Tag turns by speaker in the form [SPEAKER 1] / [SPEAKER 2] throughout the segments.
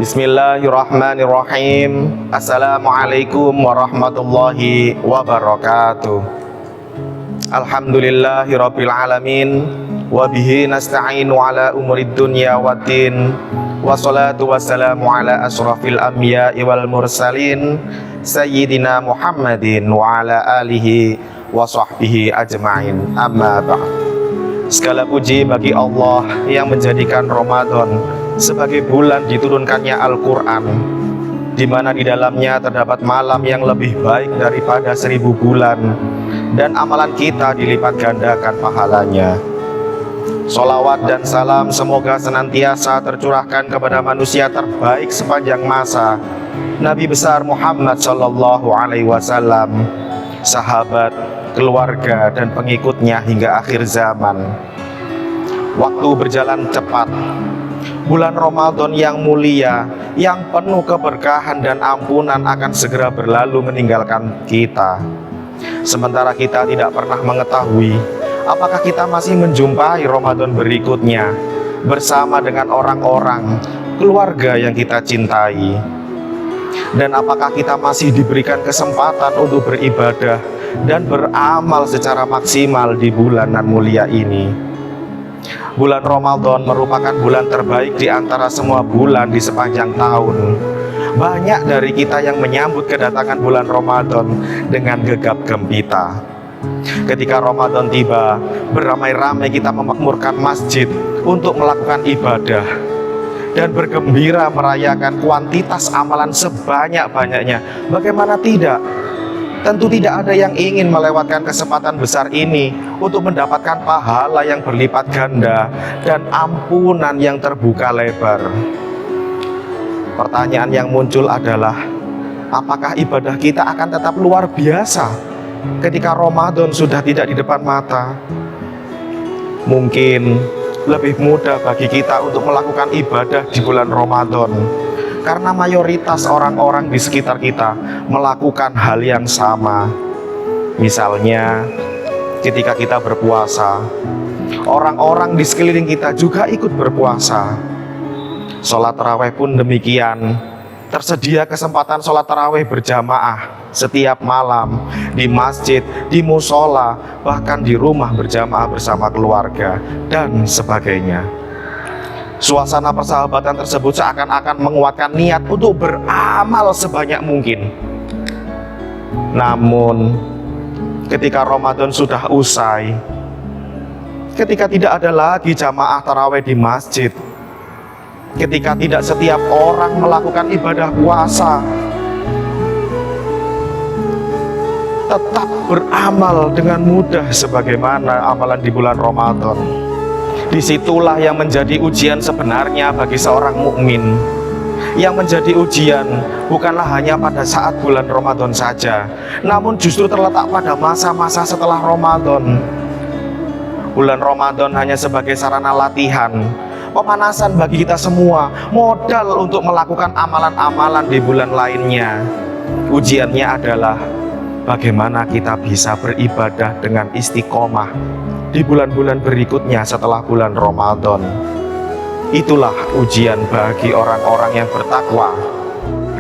[SPEAKER 1] Bismillahirrahmanirrahim. Assalamualaikum warahmatullahi wabarakatuh. Alhamdulillahirabbil alamin. Wabihi nasta'inu ala umurid dunya waddin. Wassalatu wassalamu ala asrafil anbiya'i wal mursalin Sayyidina Muhammadin wa ala alihi wa sahbihi ajma'in. Amma ba'd. Segala puji bagi Allah yang menjadikan Ramadan sebagai bulan diturunkannya Al-Quran, di mana di dalamnya terdapat malam yang lebih baik daripada 1000 bulan, dan amalan kita dilipat gandakan pahalanya. Sholawat dan salam semoga senantiasa tercurahkan kepada manusia terbaik sepanjang masa, Nabi besar Muhammad Sallallahu Alaihi Wasallam, sahabat, keluarga, dan pengikutnya hingga akhir zaman. Waktu berjalan cepat. Bulan Ramadan yang mulia, yang penuh keberkahan dan ampunan akan segera berlalu meninggalkan kita. Sementara kita tidak pernah mengetahui apakah kita masih menjumpai Ramadan berikutnya bersama dengan orang-orang, keluarga yang kita cintai. Dan apakah kita masih diberikan kesempatan untuk beribadah dan beramal secara maksimal di bulan yang mulia ini. Bulan Ramadan merupakan bulan terbaik di antara semua bulan di sepanjang tahun. Banyak dari kita yang menyambut kedatangan bulan Ramadan dengan gegap gempita. Ketika Ramadan tiba, beramai-ramai kita memakmurkan masjid untuk melakukan ibadah dan bergembira merayakan kuantitas amalan sebanyak-banyaknya. Bagaimana tidak? Tentu tidak ada yang ingin melewatkan kesempatan besar ini untuk mendapatkan pahala yang berlipat ganda dan ampunan yang terbuka lebar. Pertanyaan yang muncul adalah, apakah ibadah kita akan tetap luar biasa ketika Ramadan sudah tidak di depan mata? Mungkin lebih mudah bagi kita untuk melakukan ibadah di bulan Ramadan karena mayoritas orang-orang di sekitar kita melakukan hal yang sama. Misalnya, ketika kita berpuasa, orang-orang di sekeliling kita juga ikut berpuasa. Sholat tarawih pun demikian. Tersedia kesempatan sholat tarawih berjamaah setiap malam di masjid, di musola, bahkan di rumah berjamaah bersama keluarga, dan sebagainya. Suasana persahabatan tersebut seakan-akan menguatkan niat untuk beramal sebanyak mungkin. Namun, ketika Ramadan sudah usai, ketika tidak ada lagi jamaah tarawih di masjid, ketika tidak setiap orang melakukan ibadah puasa, tetap beramal dengan mudah sebagaimana amalan di bulan Ramadan. Disitulah yang menjadi ujian sebenarnya bagi seorang mukmin. Yang menjadi ujian bukanlah hanya pada saat bulan Ramadan saja, namun justru terletak pada masa-masa setelah Ramadan. Bulan Ramadan hanya sebagai sarana latihan, pemanasan bagi kita semua, modal untuk melakukan amalan-amalan di bulan lainnya. Ujiannya adalah bagaimana kita bisa beribadah dengan istiqomah di bulan-bulan berikutnya setelah bulan Ramadan. Itulah ujian bagi orang-orang yang bertakwa.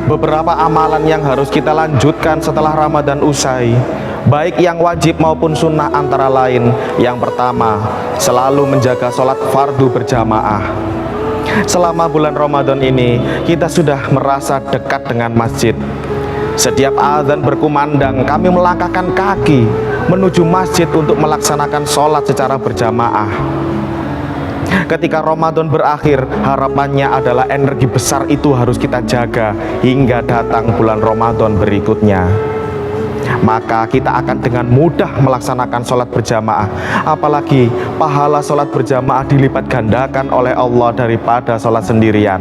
[SPEAKER 1] Beberapa amalan yang harus kita lanjutkan setelah Ramadan usai, baik yang wajib maupun sunnah, antara lain, yang pertama, selalu menjaga sholat fardu berjamaah. Selama bulan Ramadan ini, kita sudah merasa dekat dengan masjid. Setiap azan berkumandang, kami melangkahkan kaki menuju masjid untuk melaksanakan sholat secara berjamaah. Ketika Ramadan berakhir, harapannya adalah energi besar itu harus kita jaga hingga datang bulan Ramadan berikutnya. Maka kita akan dengan mudah melaksanakan sholat berjamaah. Apalagi pahala sholat berjamaah dilipat gandakan oleh Allah daripada sholat sendirian.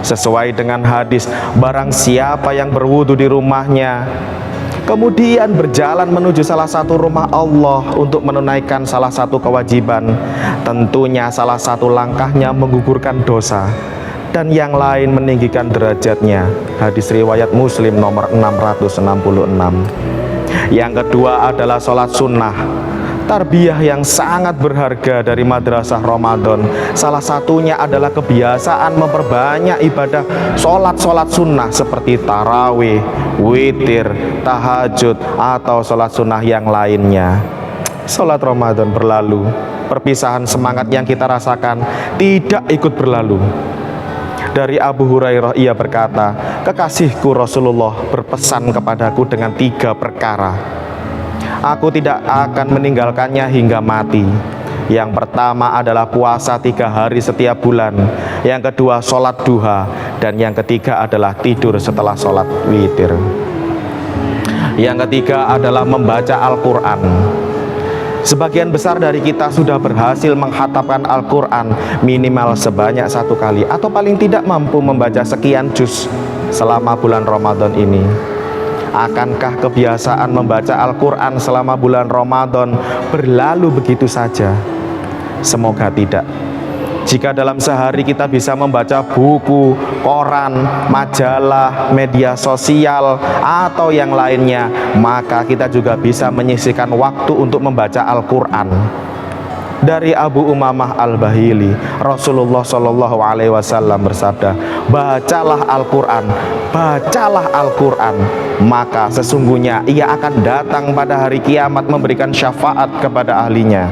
[SPEAKER 1] Sesuai dengan hadis, barang siapa yang berwudu di rumahnya, kemudian berjalan menuju salah satu rumah Allah untuk menunaikan salah satu kewajiban, tentunya salah satu langkahnya menggugurkan dosa, dan yang lain meninggikan derajatnya. Hadis riwayat Muslim nomor 666. Yang kedua adalah sholat sunnah. Tarbiyah yang sangat berharga dari madrasah Ramadan, salah satunya adalah kebiasaan memperbanyak ibadah sholat sunnah seperti tarawih, witir, tahajud, atau sholat sunnah yang lainnya. Sholat Ramadan berlalu, perpisahan semangat yang kita rasakan tidak ikut berlalu. Dari Abu Hurairah ia berkata, kekasihku Rasulullah berpesan kepadaku dengan 3 perkara. Aku tidak akan meninggalkannya hingga mati. Yang pertama adalah puasa 3 hari setiap bulan. Yang kedua sholat duha. Dan yang ketiga adalah tidur setelah sholat witir. Yang ketiga adalah membaca Al-Quran. Sebagian besar dari kita sudah berhasil menghatamkan Al-Quran minimal sebanyak 1 kali, atau paling tidak mampu membaca sekian juz selama bulan Ramadan ini. Akankah kebiasaan membaca Al-Quran selama bulan Ramadan berlalu begitu saja? Semoga tidak. Jika dalam sehari kita bisa membaca buku, koran, majalah, media sosial, atau yang lainnya, maka kita juga bisa menyisihkan waktu untuk membaca Al-Quran. Dari Abu Umamah Al-Bahili, Rasulullah Shallallahu Alaihi Wasallam bersabda, bacalah Al-Quran, bacalah Al-Quran, maka sesungguhnya ia akan datang pada hari kiamat memberikan syafaat kepada ahlinya.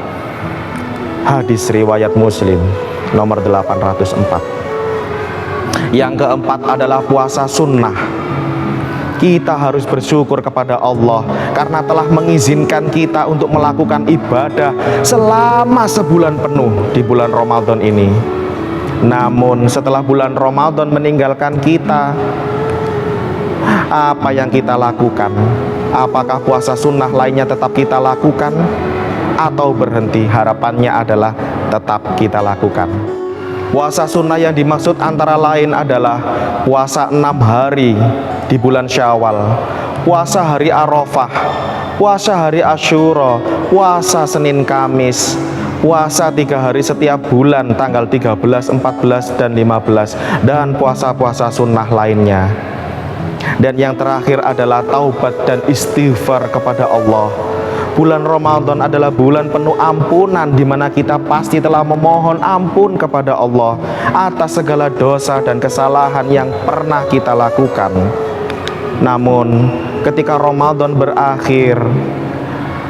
[SPEAKER 1] Hadis riwayat Muslim nomor 804. Yang keempat adalah puasa sunnah. Kita harus bersyukur kepada Allah karena telah mengizinkan kita untuk melakukan ibadah selama sebulan penuh di bulan Ramadan ini. Namun setelah bulan Ramadan meninggalkan kita, apa yang kita lakukan? Apakah puasa sunnah lainnya tetap kita lakukan atau berhenti? Harapannya adalah tetap kita lakukan. Puasa sunnah yang dimaksud antara lain adalah puasa 6 hari di bulan Syawal, puasa hari Arafah, puasa hari Asyura, puasa Senin Kamis, puasa 3 hari setiap bulan tanggal 13, 14, dan 15, dan puasa-puasa sunnah lainnya. Dan yang terakhir adalah taubat dan istighfar kepada Allah. Bulan Ramadan adalah bulan penuh ampunan, di mana kita pasti telah memohon ampun kepada Allah atas segala dosa dan kesalahan yang pernah kita lakukan. Namun ketika Ramadan berakhir,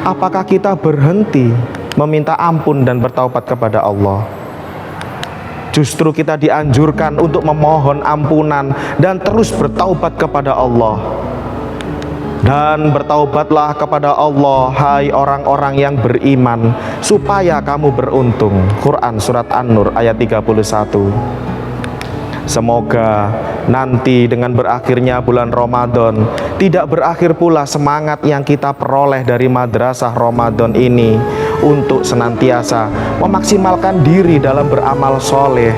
[SPEAKER 1] apakah kita berhenti meminta ampun dan bertaubat kepada Allah? Justru kita dianjurkan untuk memohon ampunan dan terus bertaubat kepada Allah. Dan bertaubatlah kepada Allah, hai orang-orang yang beriman, supaya kamu beruntung. Quran Surat An-Nur ayat 31. Semoga nanti dengan berakhirnya bulan Ramadan, tidak berakhir pula semangat yang kita peroleh dari madrasah Ramadan ini untuk senantiasa memaksimalkan diri dalam beramal soleh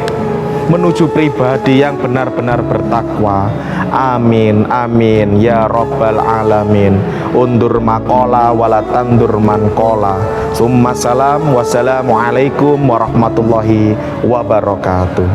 [SPEAKER 1] menuju pribadi yang benar-benar bertakwa. Amin, amin, ya Rabbal Alamin. Undur makola walatandur mankola. Summa salam, wassalamualaikum warahmatullahi wabarakatuh.